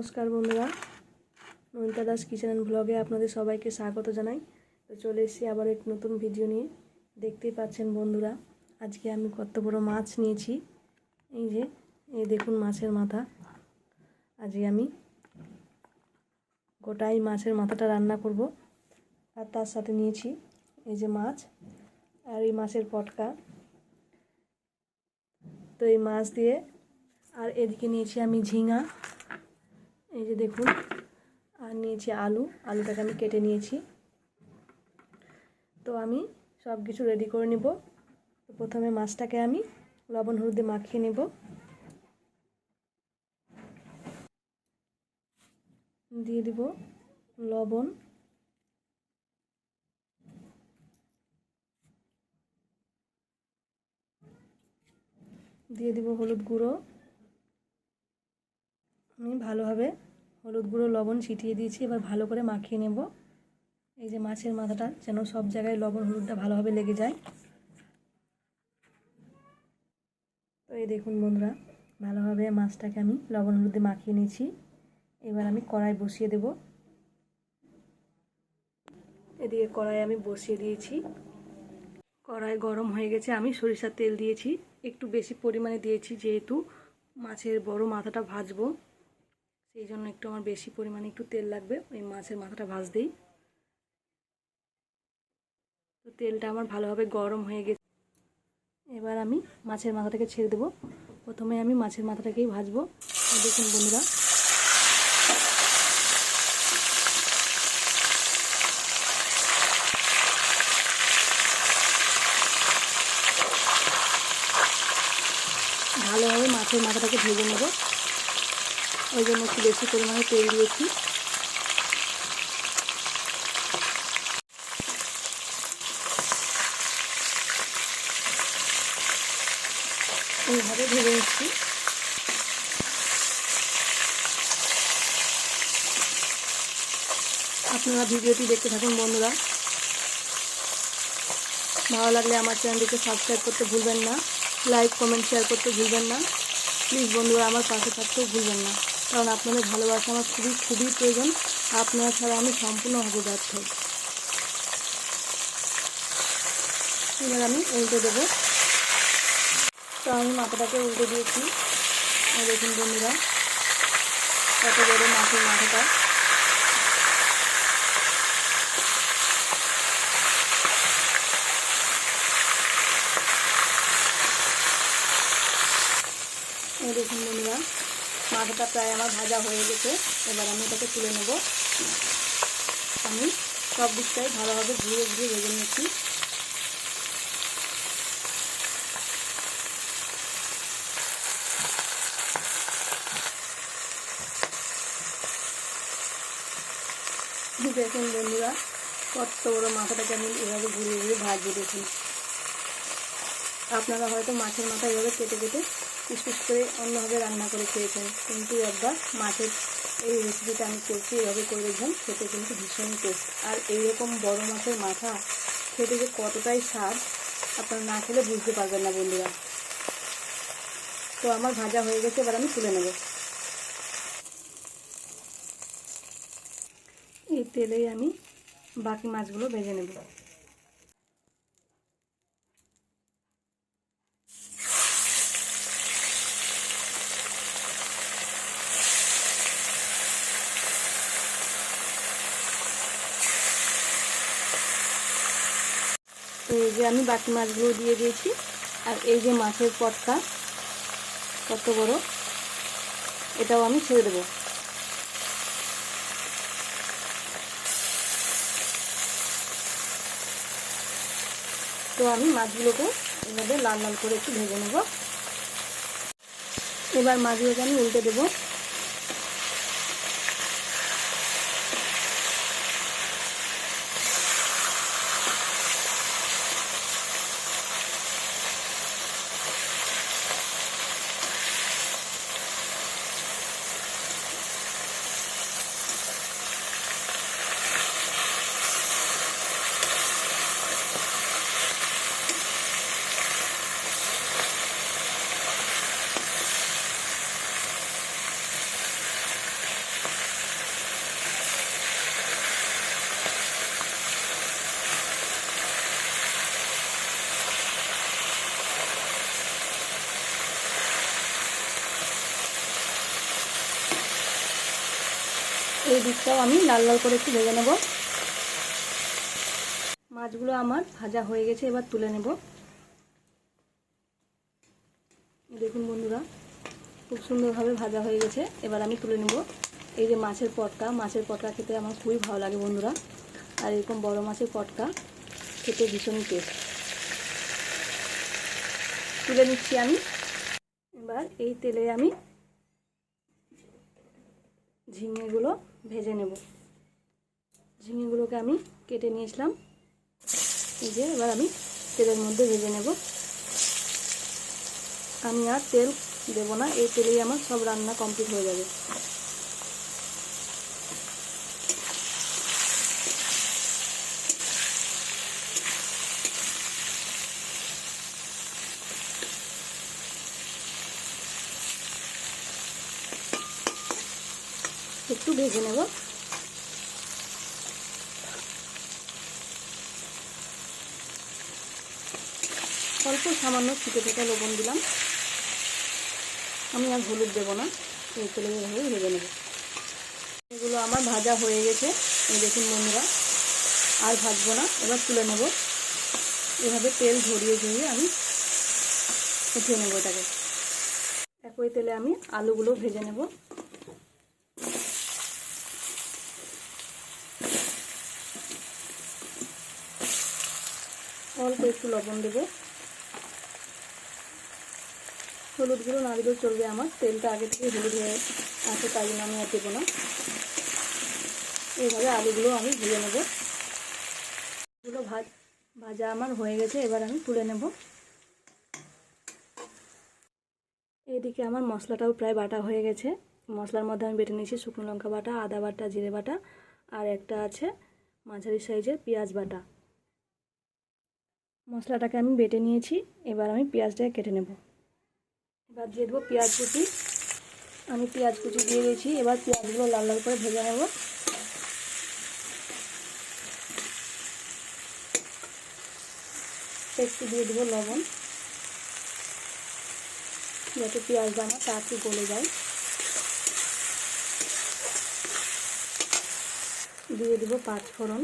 নমস্কার বন্ধুরা, Namita Das kitchen and ব্লগে আপনাদের সবাইকে স্বাগত জানাই। তো চলে এসেছি আবার এক নতুন ভিডিও নিয়ে। দেখতেই পাচ্ছেন বন্ধুরা, আজকে আমি কত বড় মাছ নিয়েছি। এই দেখুন মাছের মাথা। আজকে আমি গোটাই মাছের মাথাটা রান্না করব। আর তার সাথে নিয়েছি এই যে মাছ আর এই মাছের পটকা। তো এই মাছ দিয়ে আর এদিকে নিয়েছি আমি ঝিঙা, এই যে দেখুন, আর নিয়েছি আলুটাকে আমি কেটে নিয়েছি। তো আমি সব কিছু রেডি করে নেব। তো প্রথমে মাছটাকে আমি লবণ হলুদ দিয়ে মাখিয়ে নেব। দিয়ে দিব লবণ, দিয়ে দিব হলুদ গুঁড়ো। আমি ভালোভাবে হলুদ গুঁড়ো লবণ ছিটিয়ে দিয়েছি। এবার ভালো করে মাখিয়ে নেব। এই যে মাছের মাথাটা যেন সব জায়গায় লবণ হলুদটা ভালোভাবে লেগে যায়। তো এই দেখুন বন্ধুরা, ভালোভাবে মাছটাকে আমি লবণ হলুদ দিয়ে মাখিয়ে নিয়েছি। এবার আমি কড়াই বসিয়ে দেব। এদিকে কড়াই আমি বসিয়ে দিয়েছি। কড়াই গরম হয়ে গেছে। আমি সরিষার তেল দিয়েছি, একটু বেশি পরিমাণে দিয়েছি, যেহেতু মাছের বড় মাথাটা ভাজবো, সেই জন্য একটু আমার বেশি পরিমাণে একটু তেল লাগবে ওই মাছের মাথাটা ভাজতেই। তো তেলটা আমার ভালোভাবে গরম হয়ে গেছে। এবার আমি মাছের মাথাটাকে ছেড়ে দেবো। প্রথমে আমি মাছের মাথাটাকেই ভাজবো। দেখুন বন্ধুরা, ভালোভাবে মাছের মাথাটাকে ভেজে নেব। ওই জন্য একটু বেশি পরিমাণে তেল দিয়েছি। এইভাবে ভেজে নিচ্ছি। আপনারা ভিডিওটি দেখতে থাকুন বন্ধুরা। ভালো লাগলে আমার চ্যানেলটিকে সাবস্ক্রাইব করতে ভুলবেন না, লাইক কমেন্ট শেয়ার করতে ভুলবেন না। প্লিজ বন্ধুরা, আমার পাশে থাকতেও ভুলবেন না, কারণ আপনাদের ভালোবাসা আমার খুবই খুবই প্রয়োজন। আপনারা ছাড়া আমি সম্পূর্ণভাবে ব্যর্থ। এবার আমি উল্টে দেবো। তো আমি মাথাটাকে উল্টে দিয়েছি। দেখুন বন্ধুরা, কত বড় মাছের মাথাটা। দেখুন বন্ধুরা, মাথাটা প্রায় আমার ভাজা হয়ে গেছে। এবার আমি এটাকে তুলে নেব। আমি সব দিকটাই ভালোভাবে ঘুরিয়ে ঘুরিয়ে ভেজে নিয়েছি। দেখুন বন্ধুরা, কত বড় মাথাটাকে আমি এভাবে ঘুরিয়ে ঘুরিয়ে ভাজবো। দেখুন, আপনারা হয়তো মাছের মাথা এভাবে কেটে কেটে পিস করে অন্যভাবে রান্না করে খেয়েছেন, কিন্তু একবার মাছের এই রেসিপিটা আমি করছি, এভাবে করে দেখবেন, খেতে কিন্তু ভীষণ টেস্ট। আর এইরকম বড় মাছের মাথা খেতে যে কতটাই স্বাদ, আপনারা না খেলে বুঝতে পারবেন না বন্ধুরা। তো আমার ভাজা হয়ে গেছে, এবার আমি তুলে নেব। এই তেলেই আমি বাকি মাছগুলো ভেজে নেব। এই যে আমি বাকি মাছগুলো দিয়ে দিয়েছি। আর এই যে মাছের পটকা কত বড়, এটাও আমি ছেড়ে দেবো। তো আমি মাছগুলোকে এভাবে লাল লাল করে একটু ভেজে নেব। এবার মাছগুলোকে আমি উল্টে দেবো। এই দিকটাও আমি লাল লাল করে একটু ভেজে নেব। মাছগুলো আমার ভাজা হয়ে গেছে, এবার তুলে নেব। দেখুন বন্ধুরা, খুব সুন্দরভাবে ভাজা হয়ে গেছে, এবার আমি তুলে নেব। এই যে মাছের পটকা খেতে আমার খুবই ভালো লাগে বন্ধুরা, আর এরকম বড় মাছের পটকা খেতে ভীষণই টেস্ট। তুলে নিচ্ছি আমি। এবার এই তেলে আমি ঝিঙেগুলো ভেজে নেব। ঝিঙেগুলোকে আমি কেটে নিয়েছিলাম, এই যে এবার আমি তেলের মধ্যে ভেজে নেব। আমি আর তেল দেব না, এই তেলেই আমার সব রান্না কমপ্লিট হয়ে যাবে। একটু ভেজে নেব। অল্প সামান্য ছিটে ফোটা লবণ দিলাম, আমি আর হলুদ দেব না, এই তেলে এভাবে ভেজে নেব। এগুলো আমার ভাজা হয়ে গেছে, এই দেখুন বন্ধুরা, আর ভাজবো না, এবার তুলে নেব। এভাবে তেল ঝরিয়ে ঝরিয়ে আমি উঠিয়ে নেব এটাকে। একই তেলে আমি আলুগুলো ভেজে নেব। অল্প একটু লবণ দেব, হলুদ গুঁড়ো না দিলেও চলবে, আমার তেলটা আগে থেকে হলুদ হয়ে আছে, তাই জন্য আমি আর দেবো না। এইভাবে আলুগুলো আমি ভেজে নেব। এগুলো ভাজা আমার হয়ে গেছে, এবার আমি তুলে নেব। এইদিকে আমার মশলাটাও প্রায় বাটা হয়ে গেছে। মশলার মধ্যে আমি বেটে নিয়েছি শুকনো লঙ্কা বাটা, আদা বাটা, জিরে বাটা, আর একটা আছে মাঝারি সাইজের পেঁয়াজ বাটা। মশলাটাকে আমি বেটে নিয়েছি, এবার আমি পেঁয়াজটাকে কেটে নেব। এবার দিয়ে দেবো পেঁয়াজ কুচি। আমি পেঁয়াজ কুচি দিয়ে দিয়েছি, এবার পেঁয়াজগুলো লাল লাল করে ভেজে নেব। একটু দিয়ে দেবো লবণ, যাতে পেঁয়াজটা আমার তাড়াতাড়ি গলে যায়। দিয়ে দেবো পাঁচফোড়ন।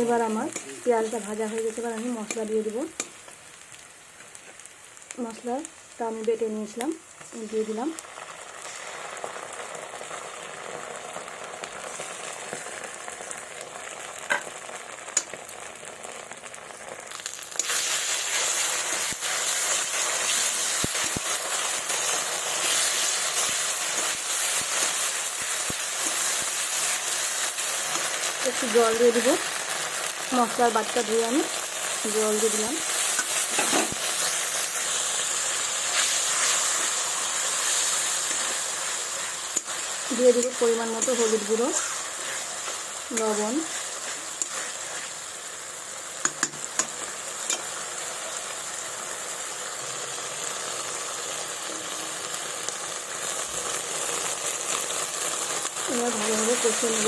এবার আমার পেঁয়াজটা ভাজা হয়ে গেছে, এবার আমি মশলা দিয়ে দেবো। মশলাটা আমি বেটে নিয়েছিলাম, দিয়ে দিলাম। একটু জল দিয়ে দেবো, মশলার বাটটা ধুয়ে আমি জল দিয়ে দিলাম। দিয়ে দেবো পরিমাণ মতো হলুদ গুঁড়ো, লবণ, এবার ভালোভাবে কষে নেব।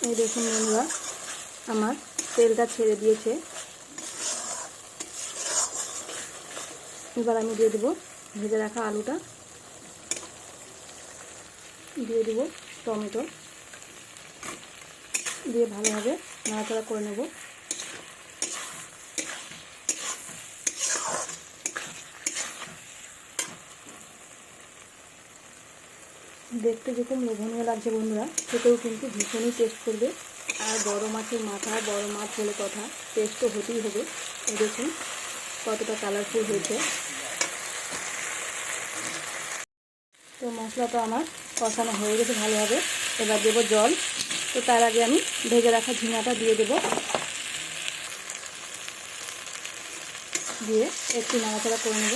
এই দেখুন বন্ধুরা, আমার তেলটা ছেড়ে দিয়েছে। এবার আমি দিয়ে দেবো ভেজে রাখা আলুটা, দিয়ে দেবো টমেটো, দিয়ে ভালোভাবে নাড়াচাড়া করে নেব। দেখতে যেরকম লোভনীয় লাগছে বন্ধুরা, খেতেও কিন্তু ভীষণই টেস্ট করবে। আর বড় মাছের মাথা, বড় মাছ হলে কথা, টেস্ট তো হতেই হবে। এই দেখুন কতটা কালারফুল হয়েছে। তো মশলাটা আমার কষানো হয়ে গেছে ভালোভাবে, এবার দেবো জল। তো তার আগে আমি ভেজে রাখা ঝিঙাটা দিয়ে দেবো, দিয়ে একটু নাড়াচাড়া করে নেব।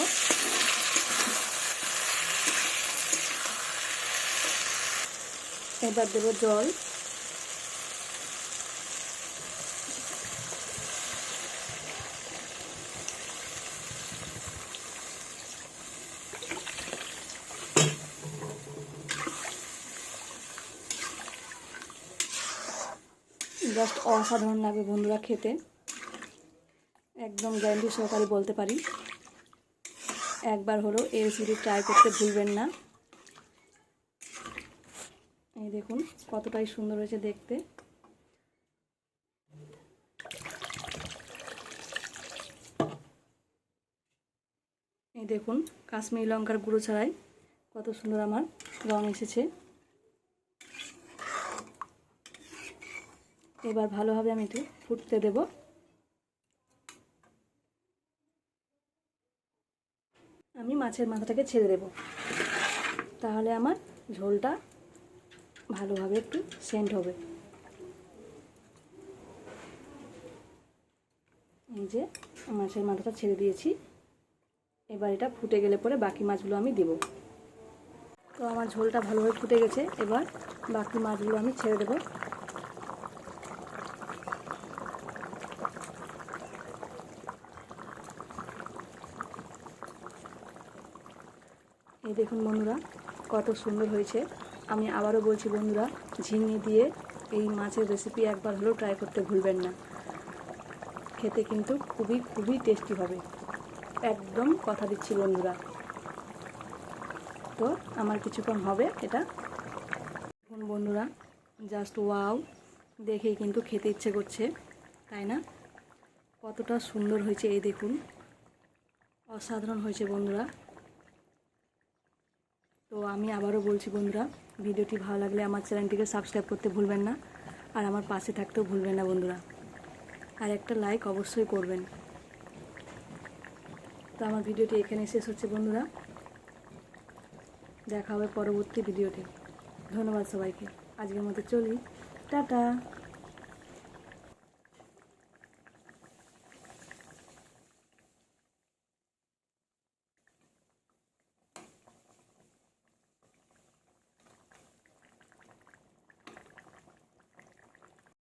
এবার দেবো জল, জাস্ট অসাধারণ লাগবে বন্ধুরা খেতে, একদম গ্যারান্টি সহকারে বলতে পারি। একবার হলো এই রেসিপি ট্রাই করতে ভুলবেন না। এই দেখুন কতটাই সুন্দর হয়েছে দেখতে। এই দেখুন কাশ্মীরি লঙ্কার গুঁড়ো ছাড়াই কত সুন্দর আমার রং এসেছে। এবার ভালোভাবে আমি একটু ফুটতে দেব। আমি মাছের মাথাটাকে ছেড়ে দেব, তাহলে আমার ঝোলটা ভালোভাবে একটু সেন্ট হবে। এই যে মাছের মাথাটা ছেড়ে দিয়েছি, এবার এটা ফুটে গেলে পরে বাকি মাছগুলো আমি দেব। তো আমার ঝোলটা ভালোভাবে ফুটে গেছে, এবার বাকি মাছগুলো আমি ছেড়ে দেব। এই দেখুন বন্ধুরা কত সুন্দর হয়েছে। আমি আবারও বলছি বন্ধুরা, ঝিঙে দিয়ে এই মাছের রেসিপি একবার হলেও ট্রাই করতে ভুলবেন না। খেতে কিন্তু খুবই খুবই টেস্টি হবে, একদম কথা দিচ্ছি বন্ধুরা। তো আমার কিছুক্ষণ হবে এটা। দেখুন বন্ধুরা জাস্ট ওয়াও, দেখেই কিন্তু খেতে ইচ্ছে করছে, তাই না? কতটা সুন্দর হয়েছে এই দেখুন, অসাধারণ হয়েছে বন্ধুরা। তো আমি আবারও বলছি বন্ধুরা, ভিডিওটি ভালো লাগলে আমার চ্যানেলটিকে সাবস্ক্রাইব করতে ভুলবেন না, আর আমার পাশে থাকতেও ভুলবেন না বন্ধুরা, আর একটা লাইক অবশ্যই করবেন। তো আমার ভিডিওটি এখানে শেষ হচ্ছে বন্ধুরা, দেখা হবে পরবর্তী ভিডিওতে। ধন্যবাদ সবাইকে, আজকের মতো চলি, টাটা।